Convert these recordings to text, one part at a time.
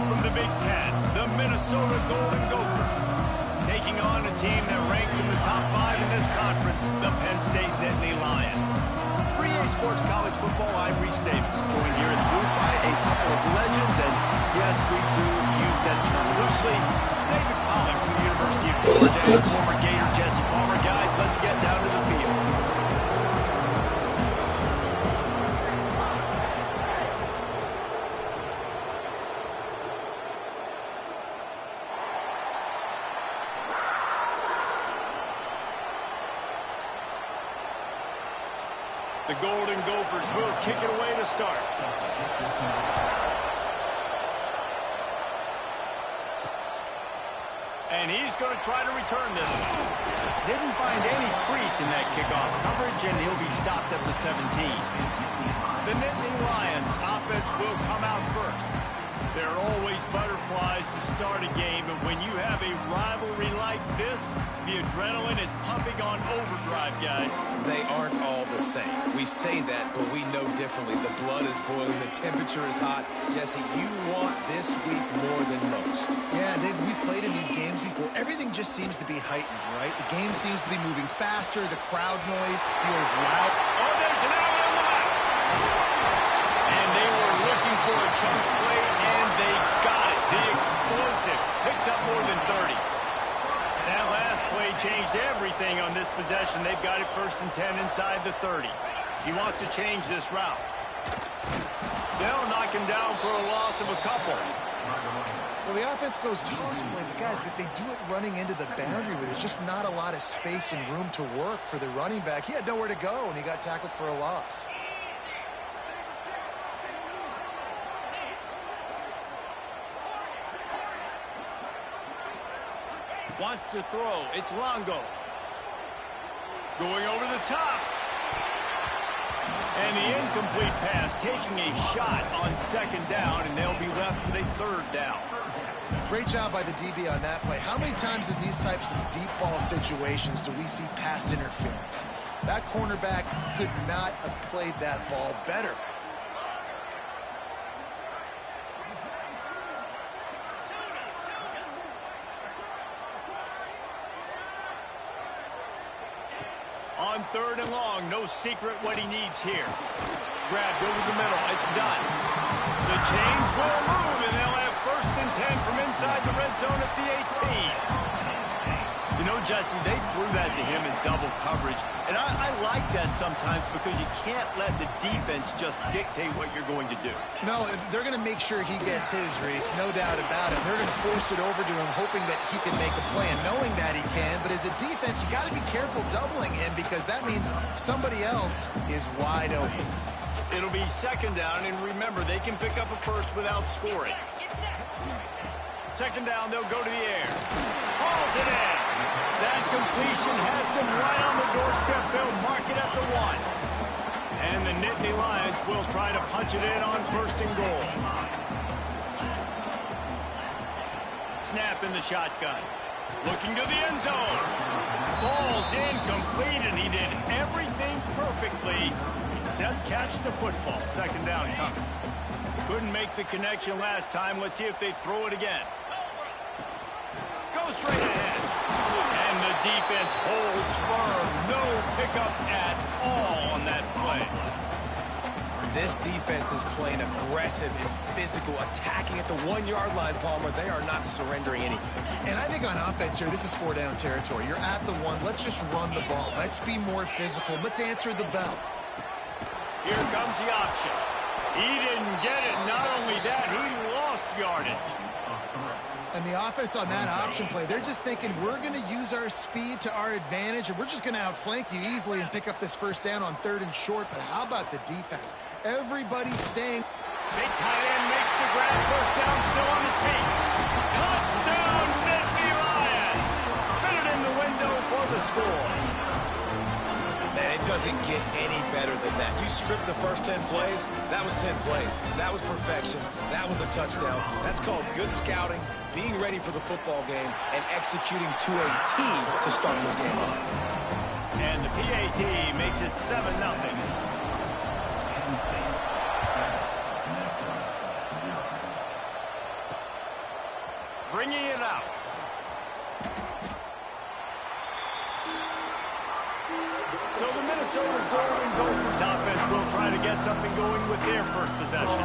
from the Big Ten, the Minnesota Golden Gophers, taking on a team that ranks in the top 5 in this conference, the Penn State Nittany Lions. For EA Sports College Football, I'm Reese Davis, joined here in the booth by a couple of legends, and yes, we do use that term loosely. David Pollack from the University of Georgia and former Gator Jesse Palmer. Guys, let's get down to the field. The Golden Gophers will kick it away to start. And he's going to try to return this one. Didn't find any crease in that kickoff coverage, and he'll be stopped at the 17. The Nittany Lions offense will come out first. There are always butterflies to start a game, and when you have a rivalry like this, the adrenaline is pumping on overdrive, guys. They aren't all the same. We say that, but we know differently. The blood is boiling, the temperature is hot. Jesse, you want this week more than most. Yeah, Dave, we played in these games before. Everything just seems to be heightened, right? The game seems to be moving faster. The crowd noise feels loud. Oh, there's an out on the left. And they were looking for a chunk play, and they got it. The explosive picks up more than 30. That last play changed everything on this possession. They've got it 1st and 10 inside the 30. He wants to change this route. They'll knock him down for a loss of a couple. Well, the offense goes toss play, but guys, they do it running into the boundary where there's just not a lot of space and room to work for the running back. He had nowhere to go, and he got tackled for a loss. Wants to throw. It's Longo. Going over the top. And the incomplete pass taking a shot on 2nd down, and they'll be left with a 3rd down. Great job by the DB on that play. How many times in these types of deep ball situations do we see pass interference? That cornerback could not have played that ball better. On 3rd and long, no secret what he needs here. Grabbed over the middle. It's done. The chains will move, and they'll have 1st and 10 from inside the red zone at the 18. You know, Jesse, they threw that to him in double coverage, and I like that sometimes because you can't let the defense just dictate what you're going to do. No, they're going to make sure he gets his, Reese, no doubt about it. They're going to force it over to him, hoping that he can make a play, and knowing that he can. But as a defense, you got to be careful doubling him because that means somebody else is wide open. It'll be 2nd down, and remember, they can pick up a 1st without scoring. 2nd down, they'll go to the air. Hauls it in. That completion has them right on the doorstep. They'll mark it at the 1. And the Nittany Lions will try to punch it in on 1st and goal. Snap in the shotgun. Looking to the end zone. Falls incomplete, and he did everything perfectly except catch the football. 2nd down coming. Couldn't make the connection last time. Let's see if they throw it again. Go straight ahead. And the defense holds firm. No pickup at all on that play. This defense is playing aggressive and physical, attacking at the 1-yard line, Palmer. They are not surrendering anything. And I think on offense here, this is 4-down territory. You're at the 1. Let's just run the ball. Let's be more physical. Let's answer the bell. Here comes the option. He didn't get it. Not only that, he lost yardage. And the offense on that option play, they're just thinking we're going to use our speed to our advantage, and we're just going to outflank you easily and pick up this 1st down on 3rd and short. But how about the defense? Everybody's staying. Big tight end makes the grab. 1st down, still on his feet. Touchdown, Nittany Lions. Fitted in the window for the score. Man, it doesn't get any better than that. You script the first 10 plays, that was 10 plays. That was perfection. That was a touchdown. That's called good scouting, being ready for the football game, and executing to a team to start this game off. And the PAT makes it 7-0. Minnesota Golden Gophers offense will try to get something going with their first possession.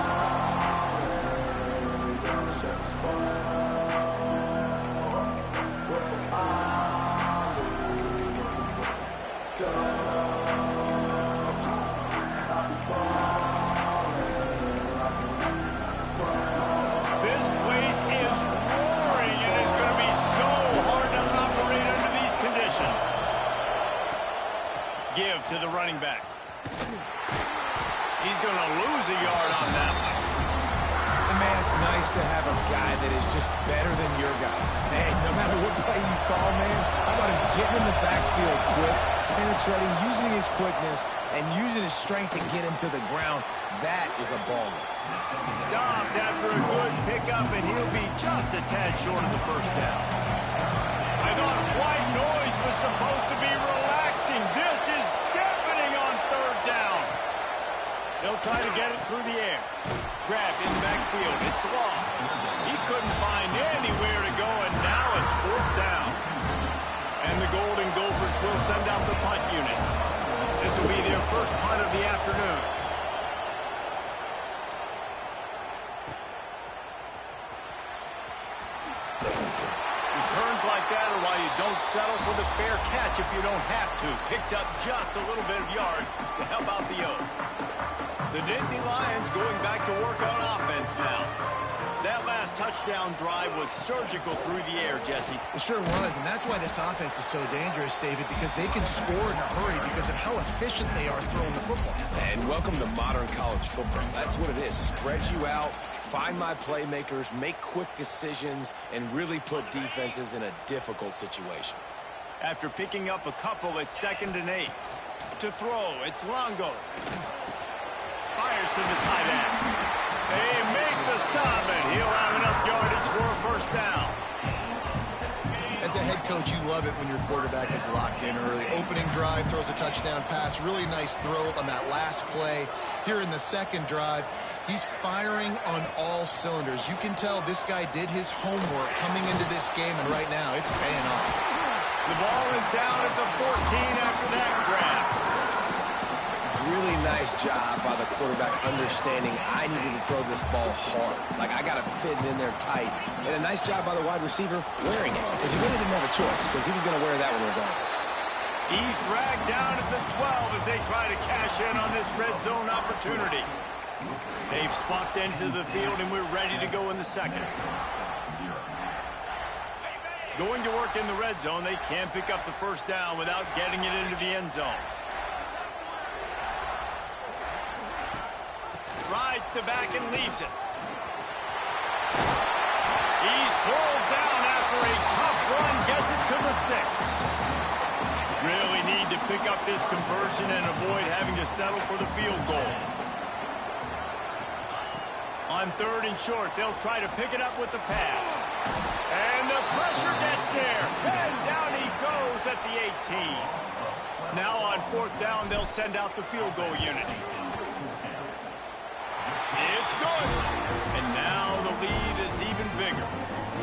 This place is roaring, and it's going to be so hard to operate under these conditions. Give to the running back. He's going to lose a yard on that one. And man, it's nice to have a guy that is just better than your guys. And no matter what play you call, man, how about him getting in the backfield quick, penetrating, using his quickness, and using his strength to get him to the ground. That is a baller. Stopped after a good pickup, and he'll be just a tad short of the first down. I thought white noise was supposed to be relaxing. This is deafening on third down. They'll try to get it through the air. Grab in backfield. It's long. He couldn't find anywhere to go, and now it's fourth down. And the Golden Gophers will send out the punt unit. This will be their first punt of the afternoon. Returns like that are why you don't settle for the fair catch if you don't have to. Picks up just a little bit of yards to help out the O. The Nittany Lions going back to work on offense now. That last touchdown drive was surgical through the air, Jesse. It sure was, and that's why this offense is so dangerous, David, because they can score in a hurry because of how efficient they are throwing the football. And welcome to modern college football. That's what it is. Spread you out, find my playmakers, make quick decisions, and really put defenses in a difficult situation. After picking up a couple, it's 2nd and 8. To throw, it's Longo. Fires to the tight end. They make the stop, and he'll have enough yardage for a first down. As a head coach, you love it when your quarterback is locked in early. Opening drive, throws a touchdown pass. Really nice throw on that last play. Here in the second drive, he's firing on all cylinders. You can tell this guy did his homework coming into this game, and right now it's paying off. The ball is down at the 14 after that grab. Really nice job by the quarterback understanding I needed to throw this ball hard. Like, I got to fit it in there tight. And a nice job by the wide receiver wearing it, because he really didn't have a choice, because he was going to wear that one regardless. He's dragged down at the 12 as they try to cash in on this red zone opportunity. They've spunked into the field, and we're ready to go in the second. Going to work in the red zone, they can't pick up the first down without getting it into the end zone. Rides to back and leaves it. He's pulled down after a tough run, gets it to the 6. Really need to pick up this conversion and avoid having to settle for the field goal. On 3rd and short, they'll try to pick it up with the pass. And the pressure gets there. And down he goes at the 18. Now on 4th down, they'll send out the field goal unit. It's good. And now the lead is even bigger.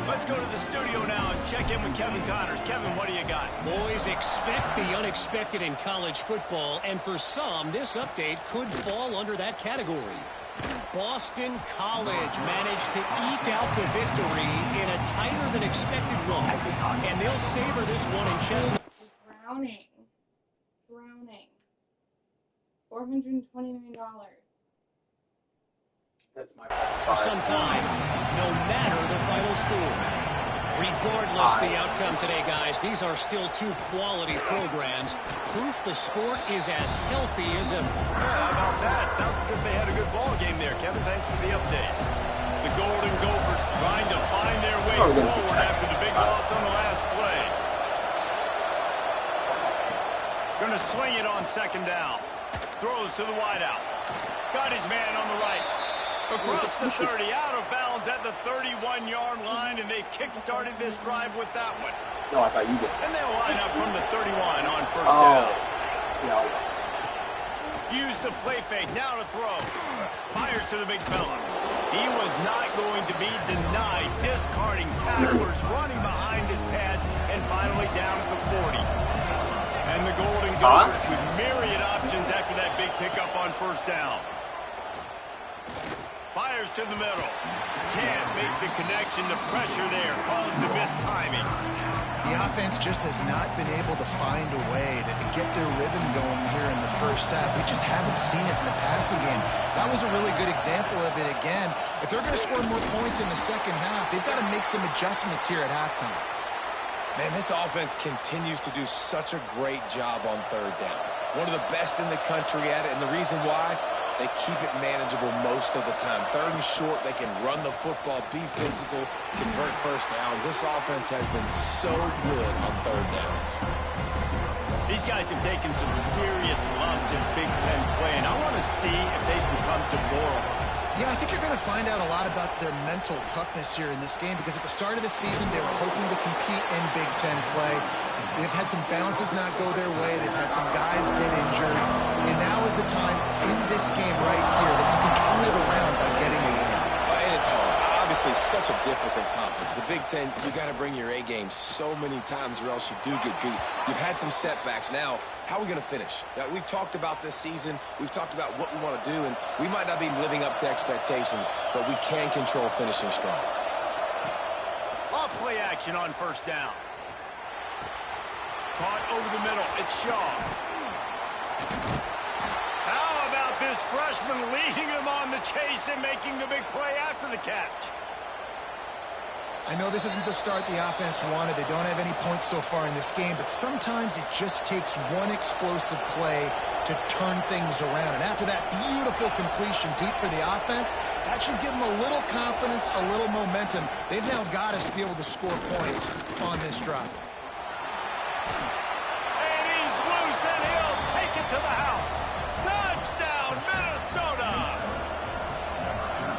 Let's go to the studio now and check in with Kevin Connors. Kevin, what do you got? Boys, expect the unexpected in college football, and for some, this update could fall under that category. Boston College managed to eke out the victory in a tighter-than-expected one, and they'll savor this one in Chestnut. Drowning. $429. That's my for some time, no matter the final score. Regardless the outcome today, guys, these are still two quality programs. Proof the sport is as healthy as ever. Yeah, how about that? Sounds as if they had a good ball game there. Kevin, thanks for the update. The Golden Gophers trying to find their way forward after the big loss on the last play. Going to swing it on 2nd down. Throws to the wideout. Got his man on the right. Across the 30, out of bounds at the 31-yard line, and they kick-started this drive with that one. No, I thought you did. And they'll line up from the 31 on 1st down. Yeah. Use the play fake, now to throw. Fires to the big fella. He was not going to be denied, discarding tacklers, running behind his pads, and finally down to the 40. And the Golden Gophers with myriad options after that big pickup on first down. Fires to the middle. Can't make the connection. The pressure there caused the missed timing. The offense just has not been able to find a way to get their rhythm going here in the first half. We just haven't seen it in the passing game. That was a really good example of it again. If they're going to score more points in the second half, they've got to make some adjustments here at halftime. Man, this offense continues to do such a great job on third down. One of the best in the country at it, and the reason why, they keep it manageable most of the time. Third and short, they can run the football, be physical, convert first downs. This offense has been so good on third downs. These guys have taken some serious lumps in Big Ten play, and I want to see if they've become demoralized. Yeah, I think you're going to find out a lot about their mental toughness here in this game because at the start of the season, they were hoping to compete in Big Ten play. They've had some bounces not go their way. They've had some guys get injured. And now is the time in this game right here that you can turn it around by getting a win. And it's hard. Obviously, such a difficult conference. The Big Ten, you got to bring your A game so many times or else you do get beat. You've had some setbacks. Now, how are we going to finish? Now, we've talked about this season. We've talked about what we want to do, and we might not be living up to expectations, but we can control finishing strong. Off play action on first down. Caught over the middle. It's Shaw. How about this freshman leading them on the chase and making the big play after the catch? I know this isn't the start the offense wanted. They don't have any points so far in this game, but sometimes it just takes one explosive play to turn things around. And after that beautiful completion deep for the offense, that should give them a little confidence, a little momentum. They've now got us to be able to score points on this drive. And he's loose, and he'll take it to the house. Touchdown, Minnesota!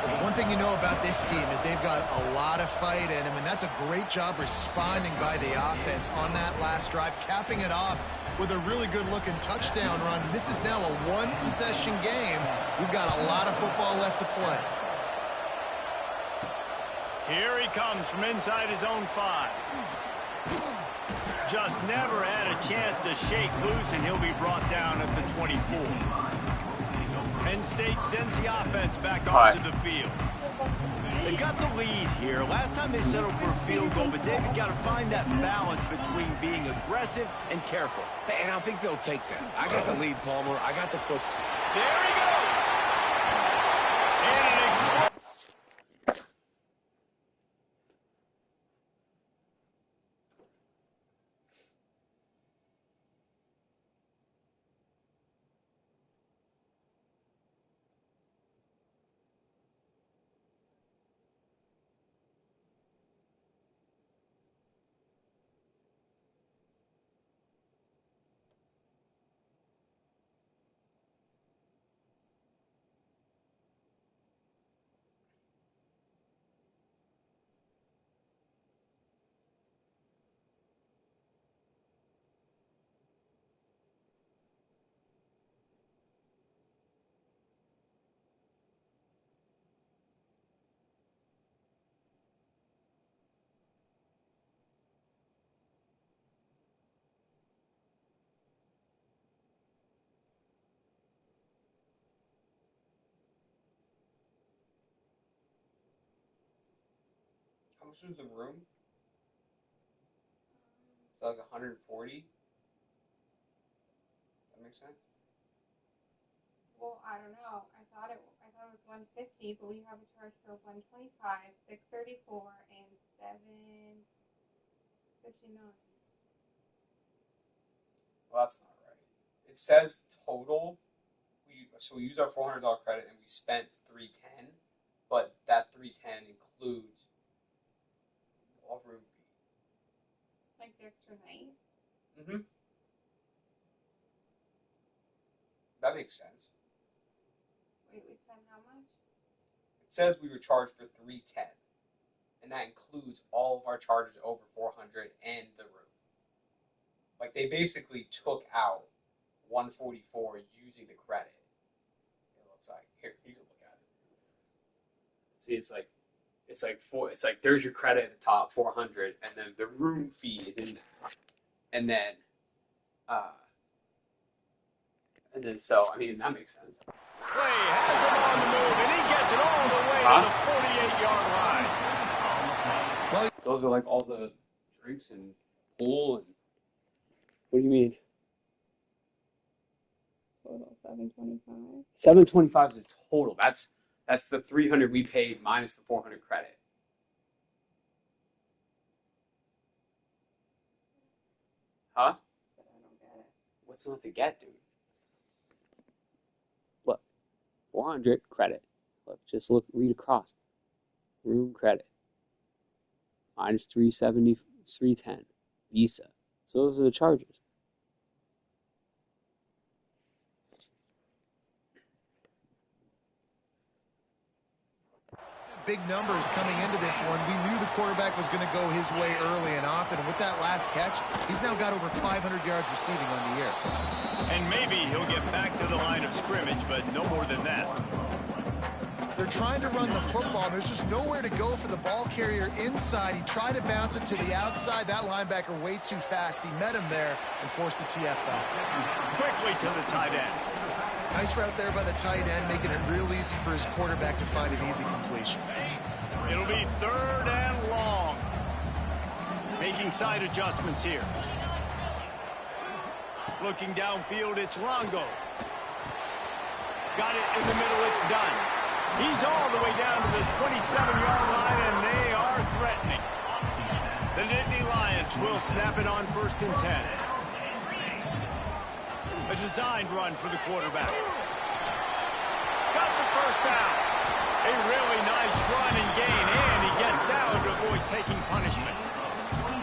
Well, the one thing you know about this team is they've got a lot of fight in them, and that's a great job responding by the offense on that last drive, capping it off with a really good-looking touchdown run. This is now a one-possession game. We've got a lot of football left to play. Here he comes from inside his own 5. Just never had a chance to shake loose, and he'll be brought down at the 24. Penn State sends the offense back onto the field. They've got the lead here. Last time they settled for a field goal, but David got to find that balance between being aggressive and careful. And I think they'll take that. I got the lead, Palmer. I got the foot. There he goes. And an explosion. How much is the room? It's like 140. That makes sense. Well, I don't know. I thought it was 150, but we have a charge for 125, 634, and 759. Well, that's not right. It says total. So we use our $400 credit and we spent $310, but that $310 includes a room fee. Like the extra night? Mm-hmm. That makes sense. Wait, we spent how much? It says we were charged for $310, and that includes all of our charges over $400 and the room. Like they basically took out $144 using the credit. It looks like here you can look at it. See, it's like there's your credit at the top, $400, and then the room fee is in there, and then And then so, I mean, that makes sense. Clay has him on the move, and he gets it all the way to the 48-yard line. Well, those are like all the drinks and pool and... What do you mean? Total $725. 725 is a total. That's the 300 we paid minus the 400 credit. Huh? But I don't get it. What's not to get, dude? Look, 400 credit. Look, just look, read across. Room credit. Minus 370, 310. Visa. So those are the charges. Big numbers coming into this one. We knew the quarterback was going to go his way early and often. And with that last catch, he's now got over 500 yards receiving on the year. And maybe he'll get back to the line of scrimmage, but no more than that. They're trying to run the football. There's just nowhere to go for the ball carrier inside. He tried to bounce it to the outside. That linebacker way too fast. He met him there and forced the TFL. Quickly to the tight end. Nice route there by the tight end, making it real easy for his quarterback to find an easy completion. It'll be 3rd and long. Making side adjustments here. Looking downfield, it's Longo. Got it in the middle, it's done. He's all the way down to the 27-yard line, and they are threatening. The Nittany Lions will snap it on 1st and 10. A designed run for the quarterback. Got the first down. A really nice run and gain, and he gets down to avoid taking punishment.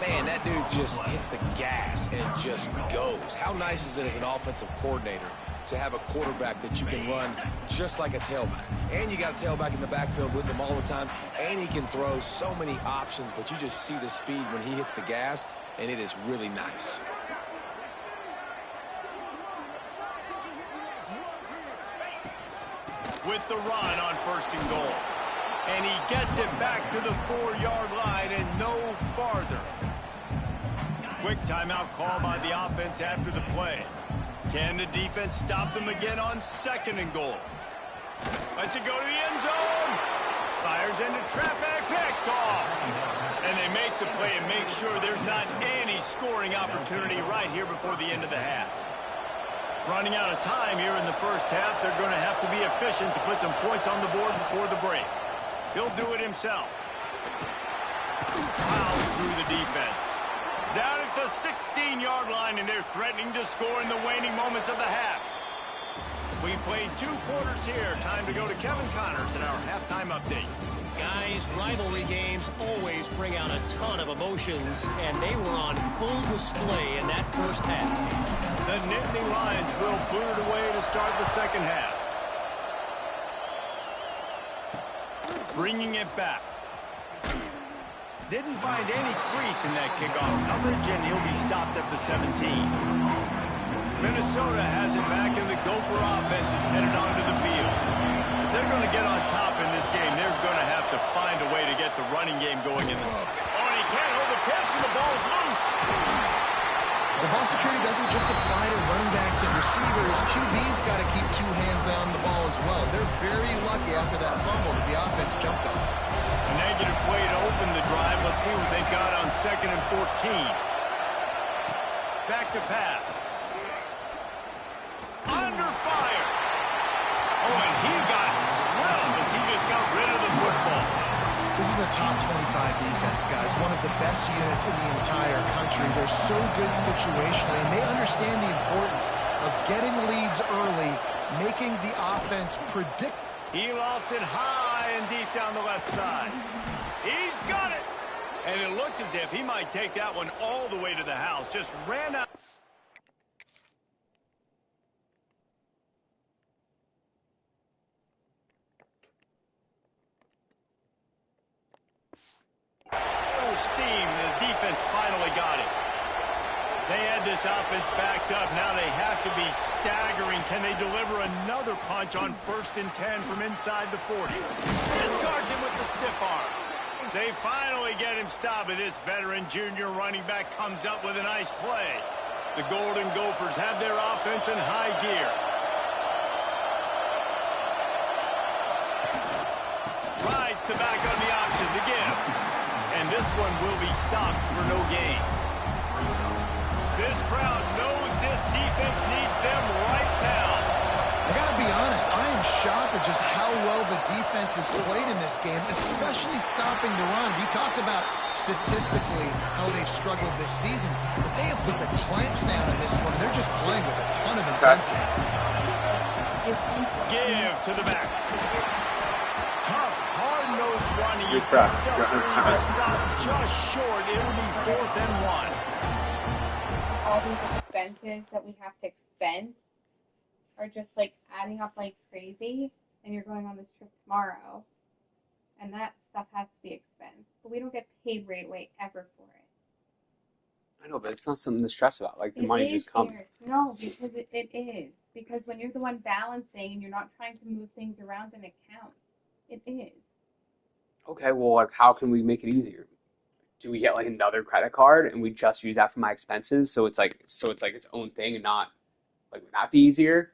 Man, that dude just hits the gas and just goes. How nice is it as an offensive coordinator to have a quarterback that you can run just like a tailback? And you got a tailback in the backfield with him all the time, and he can throw so many options, but you just see the speed when he hits the gas, and it is really nice. With the run on 1st and goal. And he gets it back to the 4-yard line and no farther. Quick timeout call by the offense after the play. Can the defense stop them again on 2nd and goal? Lets it go to the end zone. Fires into traffic. Picked off. And they make the play and make sure there's not any scoring opportunity right here before the end of the half. Running out of time here in the first half. They're going to have to be efficient to put some points on the board before the break. He'll do it himself. Plows through the defense. Down at the 16-yard line, and they're threatening to score in the waning moments of the half. We played 2 quarters here. Time to go to Kevin Connors in our halftime update. Guys, rivalry games always bring out a ton of emotions, and they were on full display in that first half. The Nittany Lions will boot it away to start the second half. Bringing it back. Didn't find any crease in that kickoff coverage, and he'll be stopped at the 17. Minnesota has it back, and the Gopher offense is headed onto the field. If they're going to get on top in this game, they're going to have to find a way to get the running game going in this. Oh, and he can't hold the pitch, and the ball's loose. The ball security doesn't just apply to running backs and receivers. QB's got to keep 2 hands on the ball as well. They're very lucky after that fumble that the offense jumped on. A negative play to open the drive. Let's see what they've got on 2nd and 14. Back to pass. Under fire. Oh, and he got drilled as he just got rid of the football. This is a top 25 defense, guys. One of the best units in the entire country. They're so good situationally, and they understand the importance of getting leads early, making the offense predict. He lofts it high and deep down the left side. He's got it. And it looked as if he might take that one all the way to the house. Just ran out. Steam. The defense finally got it. They had this offense backed up. Now they have to be staggering. Can they deliver another punch on 1st and 10 from inside the 40? Discards him with the stiff arm. They finally get him stopped, and this veteran junior running back comes up with a nice play. The Golden Gophers have their offense in high gear. Rides the back on the option to give. And this one will be stopped for no gain. This crowd knows this defense needs them right now. I got to be honest, I am shocked at just how well the defense has played in this game, especially stopping the run. We talked about statistically how they've struggled this season, but they have put the clamps down in this one. They're just playing with a ton of intensity. Give to the back. Tough, hard-nosed run. He Good back. picks up three, but stopped just short. It'll be 4th and 1. All these expenses that we have to expense are just like adding up like crazy, and you're going on this trip tomorrow, and that stuff has to be expensed. But we don't get paid right away ever for it. I know, but it's not something to stress about. Like, the It money is, just comes. Eric. No, because it is. Because when you're the one balancing and you're not trying to move things around in accounts, it is. Okay, well, like, how can we make it easier? Do we get like another credit card and we just use that for my expenses? So it's like its own thing and not like, would that be easier?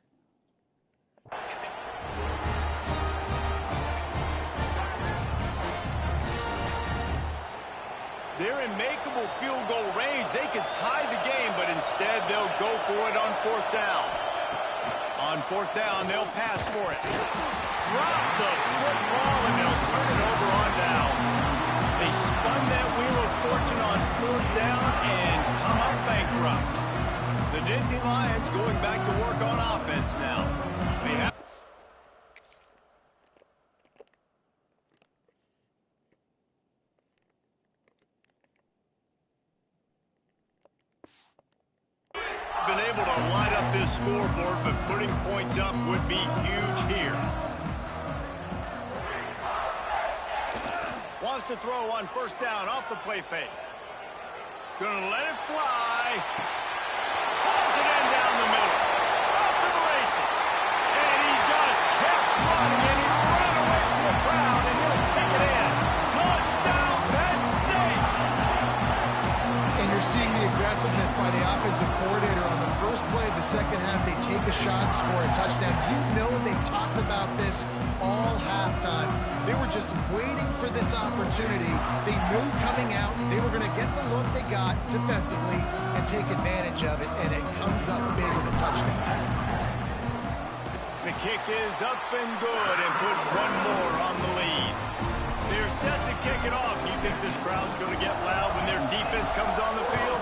They're in makeable field goal range. They could tie the game, but instead they'll go for it on 4th down. On 4th down, they'll pass for it. Drop the football, and they'll turn it over on downs. They spun that wheel of fortune on 4th down and come up bankrupt. The Nittany Lions going back to work on offense now. They have been able to light up this scoreboard, but putting points up would be huge here. Wants to throw on 1st down off the play fake. Gonna let it fly. Pulls it in down the middle. Off to the races. And he just kept running, and he ran away from the crowd, and he'll take it in. Touchdown, Penn State! And you're seeing the aggressiveness by the offensive coordinator on the first play of the second half. They take a shot, score a touchdown. You know they talked about this all halftime. They were just waiting for this opportunity. They knew coming out they were going to get the look they got defensively and take advantage of it, and it comes up big with a touchdown. The kick is up and good, and put one more on the lead. They're set to kick it off. You think this crowd's going to get loud when their defense comes on the field?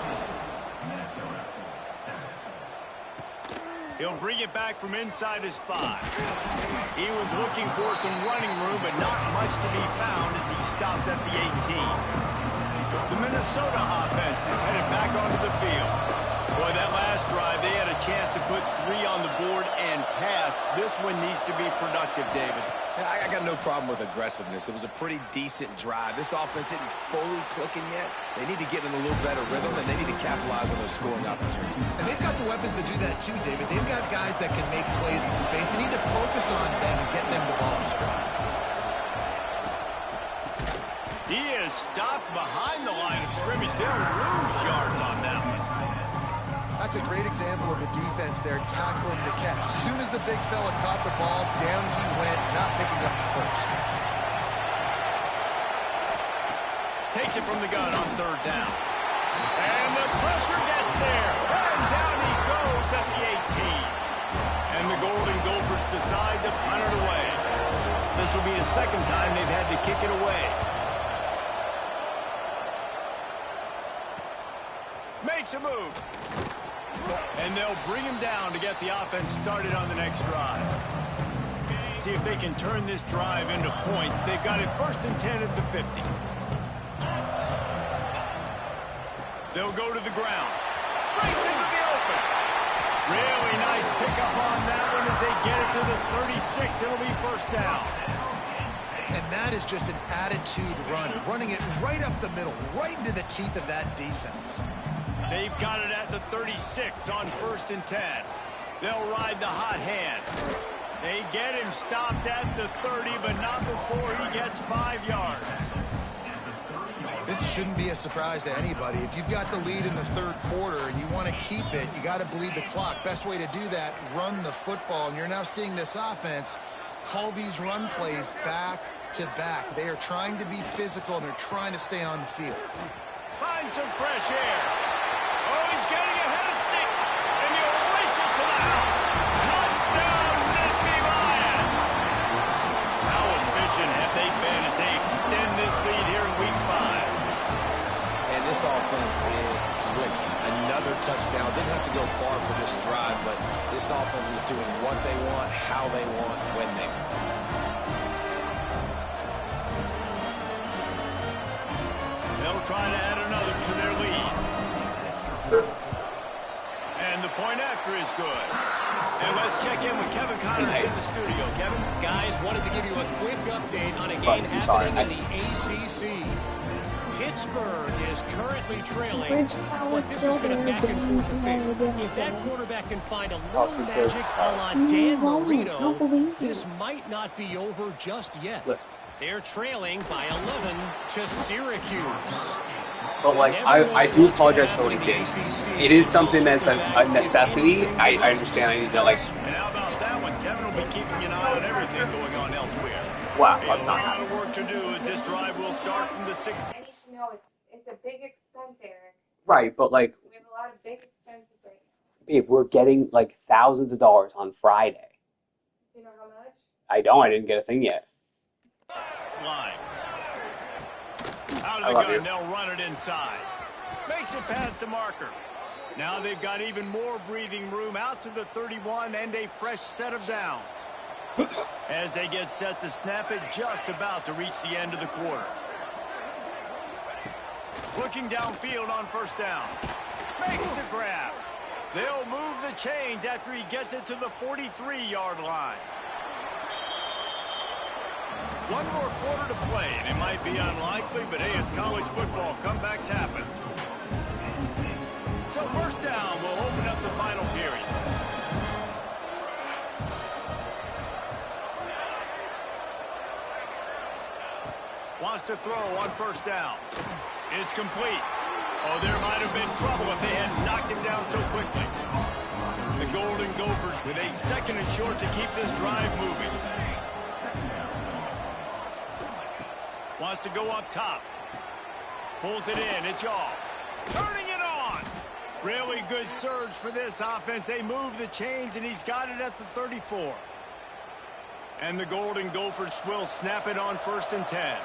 He'll bring it back from inside his 5. He was looking for some running room, but not much to be found as he stopped at the 18. The Minnesota offense is headed back onto the field. Boy, that last drive, they had a chance to put 3 on the board and passed. This one needs to be productive, David. I got no problem with aggressiveness. It was a pretty decent drive. This offense isn't fully clicking yet. They need to get in a little better rhythm, and they need to capitalize on those scoring opportunities. And they've got the weapons to do that too, David. They've got guys that can make plays in space. They need to focus on them and get them the ball this drive. He is stopped behind the line of scrimmage. They'll lose yards on that one. That's a great example of the defense there tackling the catch. As soon as the big fella caught the ball, down he went, not picking up the first. Takes it from the gun on 3rd down. And the pressure gets there. And down he goes at the 18. And the Golden Gophers decide to punt it away. This will be the 2nd time they've had to kick it away. Makes a move. And they'll bring him down to get the offense started on the next drive. See if they can turn this drive into points. They've got it 1st and 10 at the 50. They'll go to the ground. Breaks into the open. Really nice pickup on that one as they get it to the 36. It'll be 1st down. And that is just an attitude run, running it right up the middle, right into the teeth of that defense. They've got it at the 36 on 1st and 10. They'll ride the hot hand. They get him stopped at the 30, but not before he gets 5 yards. This shouldn't be a surprise to anybody. If you've got the lead in the 3rd quarter and you want to keep it, you got to bleed the clock. Best way to do that, run the football. And you're now seeing this offense call these run plays back back-to-back. They are trying to be physical, and they're trying to stay on the field. Find some fresh air. Oh, he's getting a head of stick, and he'll race it to the house. Touchdown, Nittany Lions. How efficient have they been as they extend this lead here in Week 5? And this offense is clicking. Another touchdown. Didn't have to go far for this drive, but this offense is doing what they want, how they want, when they want. They'll try to add another to their lead. And the point after is good. And let's check in with Kevin Connors in the studio. Kevin? Guys, wanted to give you a quick update on a game happening in the ACC. Pittsburgh is currently trailing, but this has been a back-and-forth affair. If that quarterback can find a little magic a la Dan Marino, this might not be over just yet. Listen. They're trailing by 11 to Syracuse. But, like, I do apologize for what he did. It is something that's a necessity. I understand I need to, like... And how about that one? Kevin will be keeping an eye on everything going on elsewhere. Wow, that's not a lot of work to do as this drive will start from the 60s. I need to know it's a big expense, Eric. Right, but, like... We have a lot of big expenses right now. Babe, we're getting, like, thousands of dollars on Friday. Do you know how much? I don't. I didn't get a thing yet. Line. Out of the gun, they'll run it inside. Makes it past the marker. Now they've got even more breathing room out to the 31 and a fresh set of downs. As they get set to snap it, just about to reach the end of the quarter. Looking downfield on first down. Makes the grab. They'll move the chains after he gets it to the 43-yard line. One more quarter to play, and it might be unlikely, but hey, it's college football. Comebacks happen. So first down will open up the final period. Wants to throw on first down. It's complete. Oh, there might have been trouble if they hadn't knocked him down so quickly. The Golden Gophers with a second and short to keep this drive moving. Wants to go up top. Pulls it in. It's Yaw. Turning it on. Really good surge for this offense. They move the chains, and he's got it at the 34. And the Golden Gophers will snap it on 1st and 10.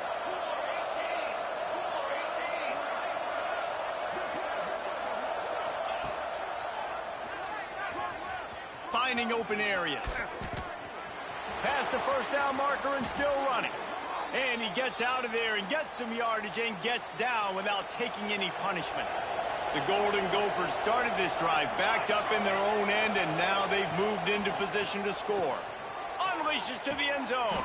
Finding open areas. Past the first down marker and still running. And he gets out of there and gets some yardage and gets down without taking any punishment. The Golden Gophers started this drive backed up in their own end, and now they've moved into position to score. Unleashes to the end zone.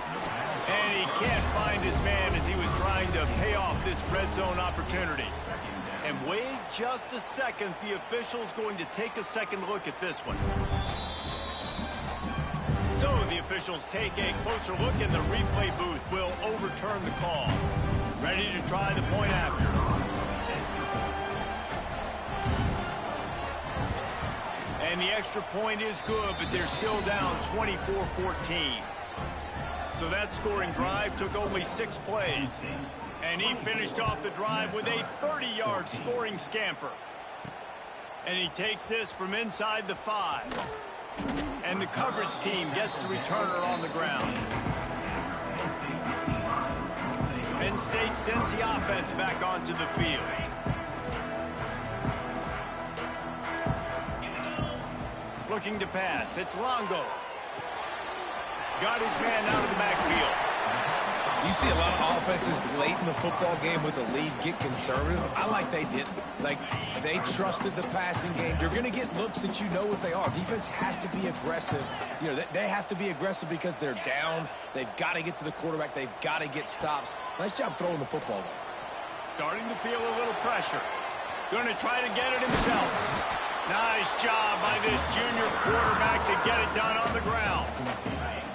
And he can't find his man as he was trying to pay off this red zone opportunity. And wait just a second. The official's going to take a second look at this one. So the officials take a closer look, and the replay booth will overturn the call. Ready to try the point after. And the extra point is good, but they're still down 24-14. So that scoring drive took only 6 plays. And he finished off the drive with a 30-yard scoring scamper. And he takes this from inside the 5. And the coverage team gets the returner on the ground. Penn State sends the offense back onto the field. Looking to pass. It's Longo. Got his man out of the backfield. You see a lot of offenses late in the football game with a lead get conservative. I like they didn't. Like, they trusted the passing game. You're going to get looks that you know what they are. Defense has to be aggressive. You know, they have to be aggressive because they're down. They've got to get to the quarterback. They've got to get stops. Nice job throwing the football, though. Starting to feel a little pressure. Going to try to get it himself. Nice job by this junior quarterback to get it done on the ground.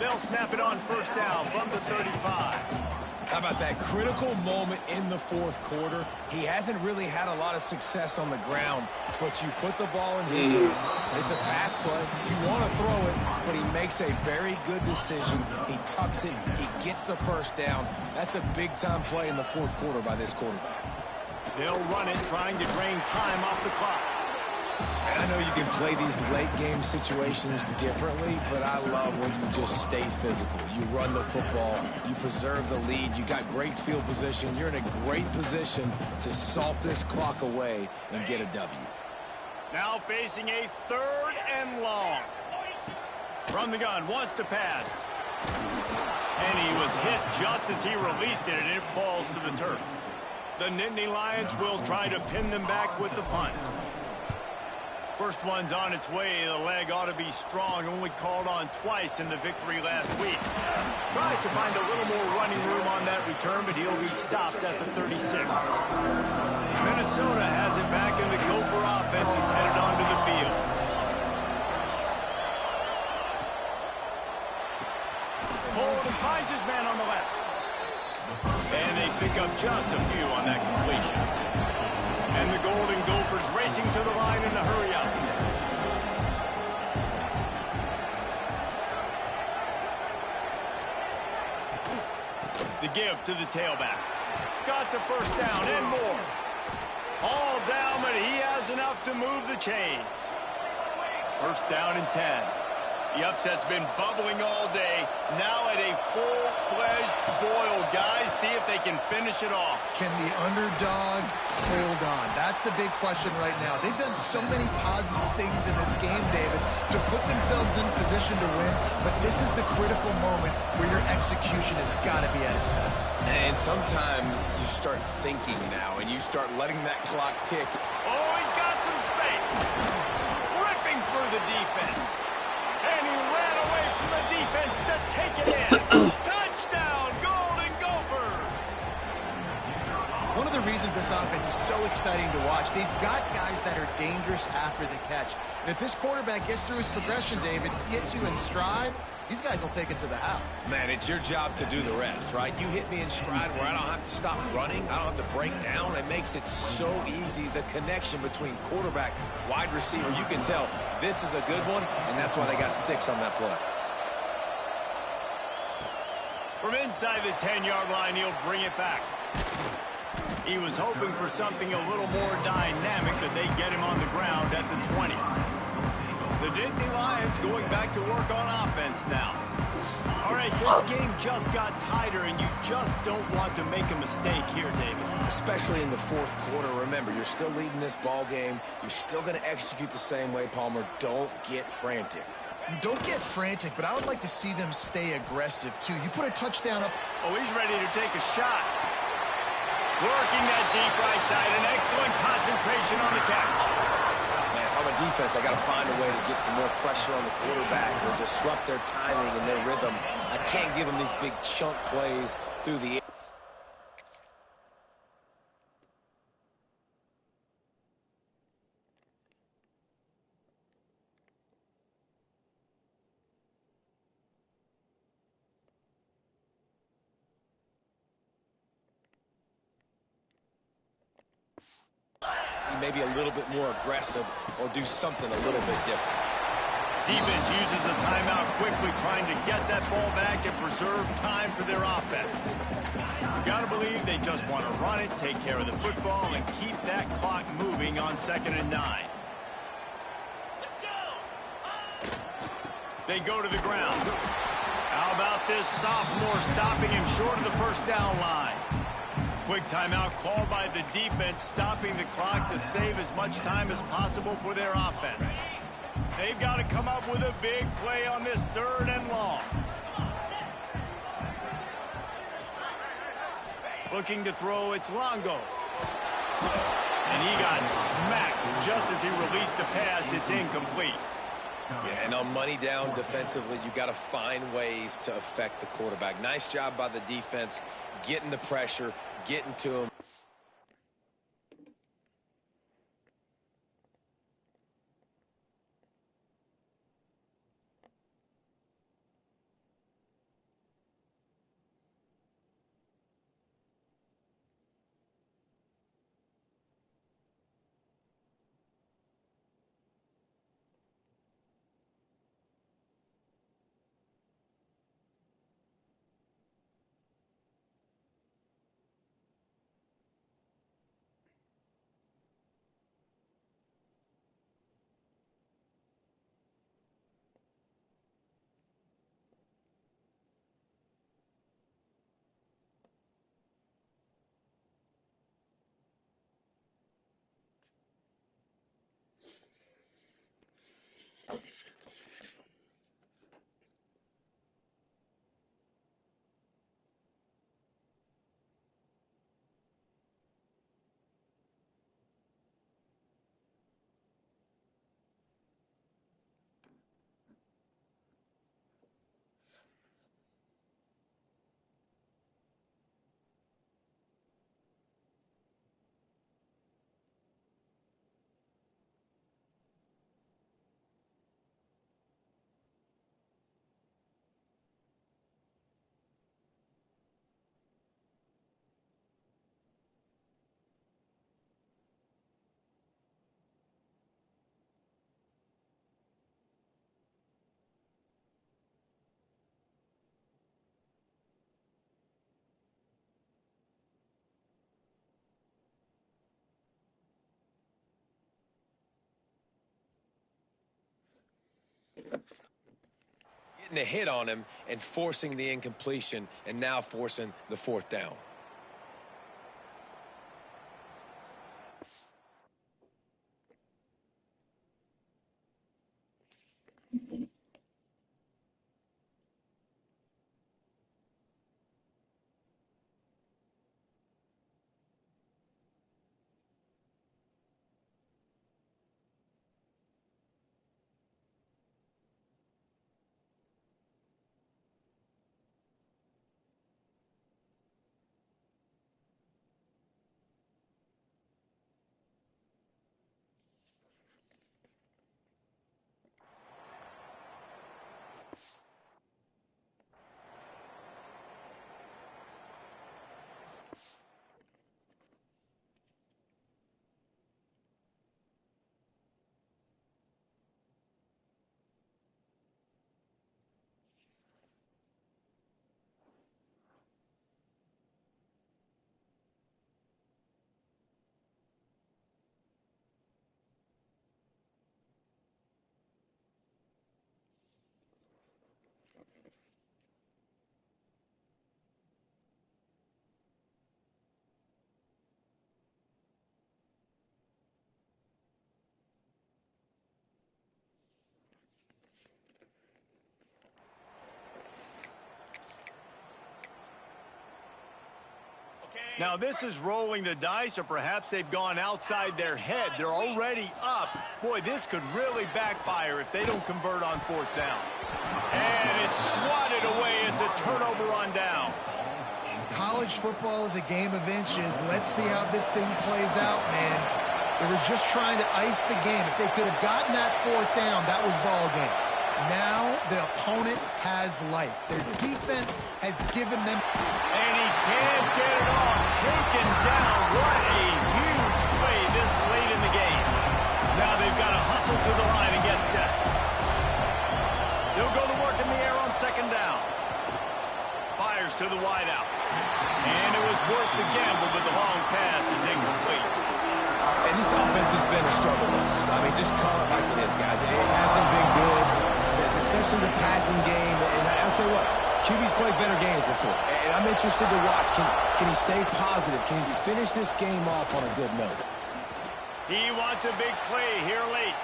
They'll snap it on first down from the 35. I about that critical moment in the fourth quarter? He hasn't really had a lot of success on the ground, but you put the ball in his hands. It's a pass play. You want to throw it, but he makes a very good decision. He tucks it. He gets the first down. That's a big-time play in the fourth quarter by this quarterback. They'll run it, trying to drain time off the clock. And I know you can play these late-game situations differently, but I love when you just stay physical. You run the football. You preserve the lead. You got great field position. You're in a great position to salt this clock away and get a W. Now facing a 3rd and long. From the gun, wants to pass. And he was hit just as he released it, and it falls to the turf. The Nittany Lions will try to pin them back with the punt. First one's on its way. The leg ought to be strong. Only called on twice in the victory last week. Tries to find a little more running room on that return, but he'll be stopped at the 36. Minnesota has it back, and the Gopher offense is headed onto the field. Holden finds his man on the left. And they pick up just a few on that completion. And the Golden Gophers racing to the line in a hurry up. The give to the tailback. Got the first down and more. All down, but he has enough to move the chains. First down and 10. The upset's been bubbling all day. Now at a full-fledged boil. Guys, see if they can finish it off. Can the underdog hold on? That's the big question right now. They've done so many positive things in this game, David, to put themselves in position to win, but this is the critical moment where your execution has got to be at its best. And sometimes you start thinking now, and you start letting that clock tick. Oh, he's got some space. Ripping through the defense. And he ran away from the defense to take it in. Touchdown, Golden Gophers! One of the reasons this offense is so exciting to watch, they've got guys that are dangerous after the catch. And if this quarterback gets through his progression, David, hits you in stride, these guys will take it to the house. Man, it's your job to do the rest, right? You hit me in stride where I don't have to stop running. I don't have to break down. It makes it so easy. The connection between quarterback, wide receiver, you can tell this is a good one, and that's why they got 6 on that play. From inside the 10-yard line, he'll bring it back. He was hoping for something a little more dynamic, but they get him on the ground at the 20. The Nittany Lions going back to work on offense now. All right, this game just got tighter, and you just don't want to make a mistake here, David. Especially in the fourth quarter. Remember, you're still leading this ball game. You're still going to execute the same way, Palmer. Don't get frantic. Don't get frantic, but I would like to see them stay aggressive, too. You put a touchdown up. Oh, he's ready to take a shot. Working that deep right side. An excellent concentration on the catch. Man, if I'm a defense, I got to find a way to get some more pressure on the quarterback or disrupt their timing and their rhythm. I can't give them these big chunk plays through the air. Maybe a little bit more aggressive or do something a little bit different. Defense uses a timeout quickly, trying to get that ball back and preserve time for their offense. You got to believe they just want to run it, take care of the football, and keep that clock moving on 2nd and 9. Let's go! They go to the ground. How about this sophomore stopping him short of the first down line? Quick timeout called by the defense, stopping the clock to save as much time as possible for their offense. They've got to come up with a big play on this 3rd and long. Looking to throw, it's Longo. And he got smacked just as he released the pass. It's incomplete. Yeah, and on money down defensively, you got to find ways to affect the quarterback. Nice job by the defense, getting the pressure, getting to him. getting a hit on him and forcing the incompletion and now forcing the 4th down. Now this is rolling the dice, or perhaps they've gone outside their head. They're already up. Boy, this could really backfire if they don't convert on 4th down. And it's swatted away. It's a turnover on downs. College football is a game of inches. Let's see how this thing plays out, man. They were just trying to ice the game. If they could have gotten that 4th down, that was ball game. Now the opponent has life. Their defense has given them... And he can't get it off. Taken down. What a huge play this late in the game. Now they've got to hustle to the line and get set. They'll go to work in the air on 2nd down. Fires to the wideout. And it was worth the gamble, but the long pass is incomplete. And this offense has been a struggle bus. I mean, just call it like it is, guys. It hasn't been good, especially the passing game. And I'll tell you what, QB's played better games before. And I'm interested to watch. Can he stay positive? Can he finish this game off on a good note? He wants a big play here late.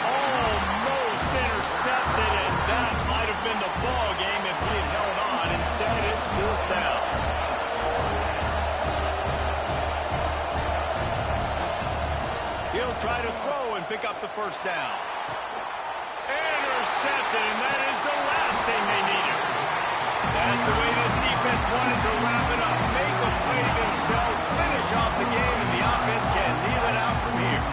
Almost intercepted, and that might have been the ball game if he had held on. Instead, it's 4th down. He'll try to throw and pick up the 1st down. Intercepted, and that is the last thing they needed. That's the way this defense wanted to wrap it up. Make a play themselves, finish off the game, and the offense can leave it out from here.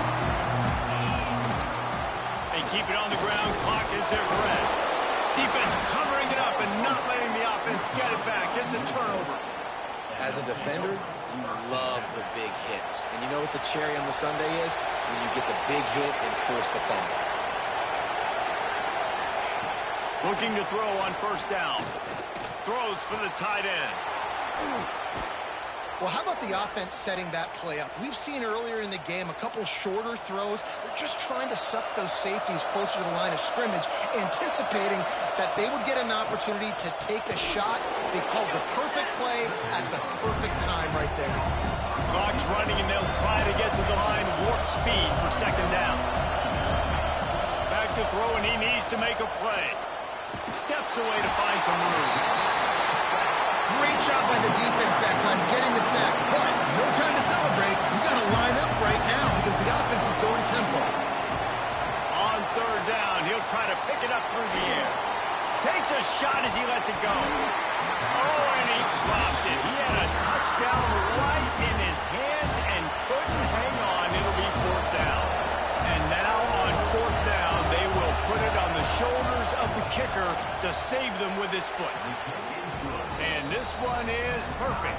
They keep it on the ground. Clock is their friend. Defense covering it up and not letting the offense get it back. It's a turnover. As a defender, you love the big hits. And you know what the cherry on the sundae is? When you get the big hit and force the fumble. Looking to throw on 1st down. Throws for the tight end. Well, how about the offense setting that play up? We've seen earlier in the game a couple shorter throws. They're just trying to suck those safeties closer to the line of scrimmage, anticipating that they would get an opportunity to take a shot. They called the perfect play at the perfect time right there. Clock's running, and they'll try to get to the line. Warp speed for 2nd down. Back to throw, and he needs to make a play. Steps away to find some room. Great job by the defense that time, getting the sack. But no time to celebrate. You got to line up right now because the offense is going tempo. On 3rd down, he'll try to pick it up through the air. Takes a shot as he lets it go. Oh, and he dropped it. He had a touchdown right in his hands and couldn't hang on. It'll be 4th down. And now on 4th down, they will put it on the shoulders of the kicker to save them with his foot. And this one is perfect.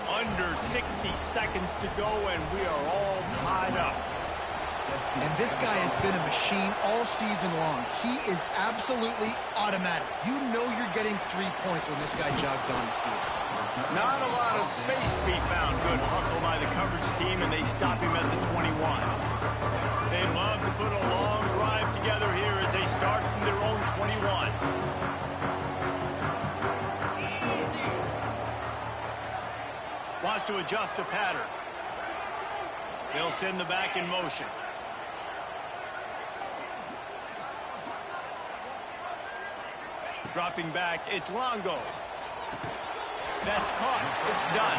Under 60 seconds to go, and we are all tied up. And this guy has been a machine all season long. He is absolutely automatic. You know you're getting 3 points when this guy jogs on the field. Not a lot of space to be found. Good hustle by the coverage team, and they stop him at the 21. They'd love to put a long drive together. together here as they start from their own 21. Wants to adjust the pattern. They'll send the back in motion. Dropping back, it's Longo. That's caught. It's done.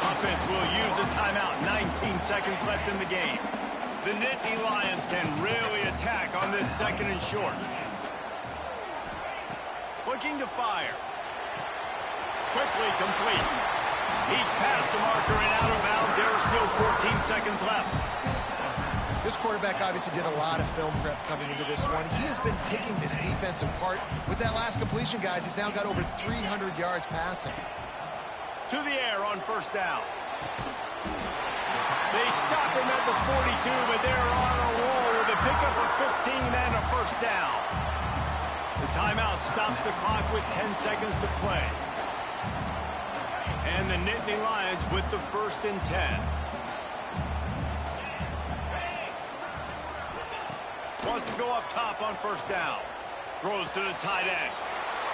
Offense will use a timeout. 19 seconds left in the game. The Nittany Lions can really attack on this second and short. Looking to fire. Quickly complete. He's past the marker and out of bounds. There are still 14 seconds left. This quarterback obviously did a lot of film prep coming into this one. He has been picking this defense apart. With that last completion, guys, he's now got over 300 yards passing. To the air on first down. They stop him at the 42, but they're on a roll with a pickup of 15 and a first down. The timeout stops the clock with 10 seconds to play. And the Nittany Lions with the 1st and 10. Wants to go up top on first down. Throws to the tight end.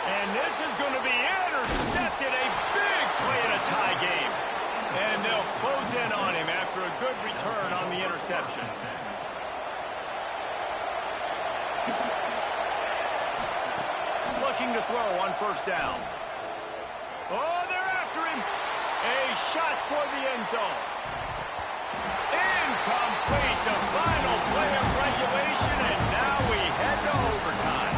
And this is going to be intercepted. A big play in a tie game. And they'll close in on him after a good return on the interception. Looking to throw on first down. Oh, they're after him. A shot toward the end zone. Incomplete. The final play of regulation, and now we head to overtime.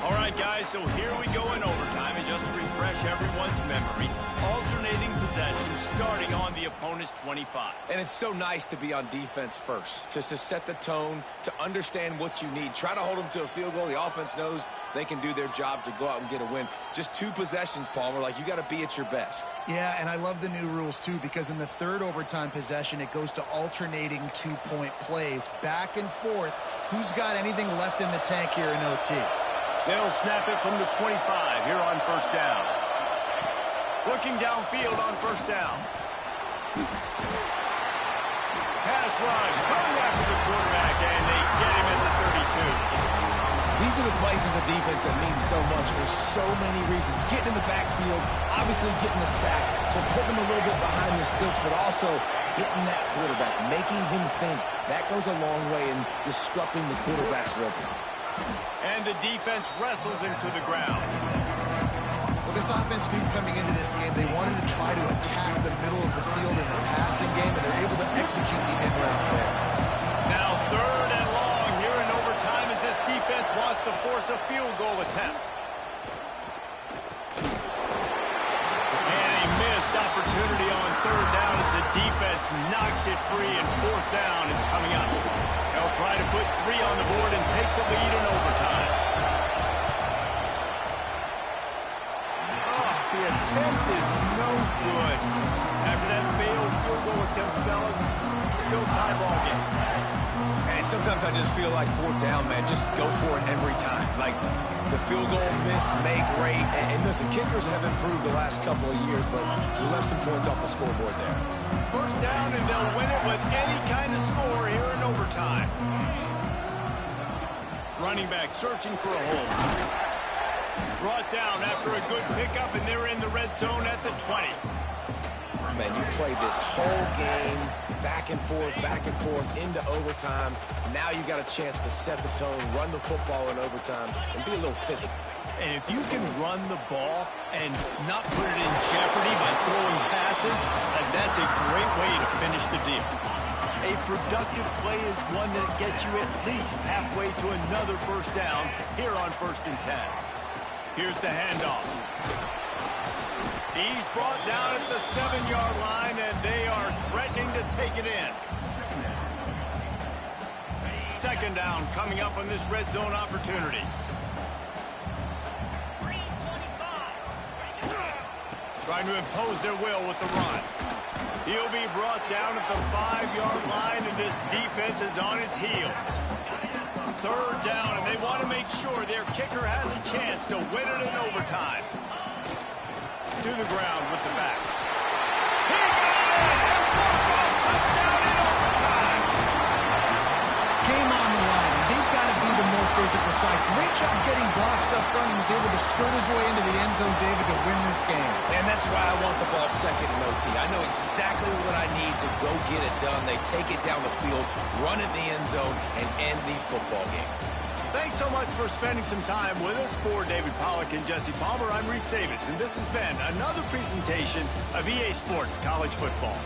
All right, guys, so here we go in overtime, and just to refresh everyone's memory, alternating possession starting on the opponent's 25. And it's so nice to be on defense first, just to set the tone, to understand what you need. Try to hold them to a field goal. The offense knows they can do their job to go out and get a win. Just 2 possessions, Palmer, like you got to be at your best. Yeah, and I love the new rules, too, because in the third overtime possession, it goes to alternating 2-point plays, back and forth. Who's got anything left in the tank here in OT? They'll snap it from the 25 here on first down. Looking downfield on first down. Pass rush, coming after the quarterback, and they get him at the 32. These are the plays as a defense that mean so much for so many reasons. Getting in the backfield, obviously getting the sack, so putting them a little bit behind the sticks, but also hitting that quarterback, making him think. That goes a long way in disrupting the quarterback's rhythm. And the defense wrestles him to the ground. Well, this offense knew coming into this game they wanted to try to attack the middle of the field in the passing game, and they're able to execute the in route there. Now 3rd and long here in overtime as this defense wants to force a field goal attempt. And a missed opportunity on 3rd down as the defense knocks it free, and 4th down is coming up. They'll try to put 3 on the board and take the lead in overtime. The attempt is no good. After that failed field goal attempt, fellas, still tie ball game. And sometimes I just feel like 4th down, man, just go for it every time. Like the field goal miss, make rate. And listen, kickers have improved the last couple of years, but you left some points off the scoreboard there. First down, and they'll win it with any kind of score here in overtime. Running back searching for a hole. Brought down after a good pickup, and they're in the red zone at the 20. Man, you played this whole game back and forth into overtime. Now you got a chance to set the tone, run the football in overtime, and be a little physical. And if you can run the ball and not put it in jeopardy by throwing passes, that's a great way to finish the deal. A productive play is one that gets you at least halfway to another first down here on 1st and 10. Here's the handoff. He's brought down at the 7-yard line, and they are threatening to take it in. 2nd down coming up on this red zone opportunity. Trying to impose their will with the run. He'll be brought down at the 5-yard line, and this defense is on its heels. Third down, and they want to make sure their kicker has a chance to win it in overtime. To the ground with the back. He got it! And touchdown in overtime! Game on the line. They've got to be the more physical side. Great job getting blocks up front. He was able to skirt his way into the end zone, David, to win this game. And that's why I want the ball second in OT. I know exactly what I need to go get it done. They take it down the field, run in the end zone, and end the football game. Thanks so much for spending some time with us. For David Pollack and Jesse Palmer, I'm Reese Davis, and this has been another presentation of EA Sports College Football.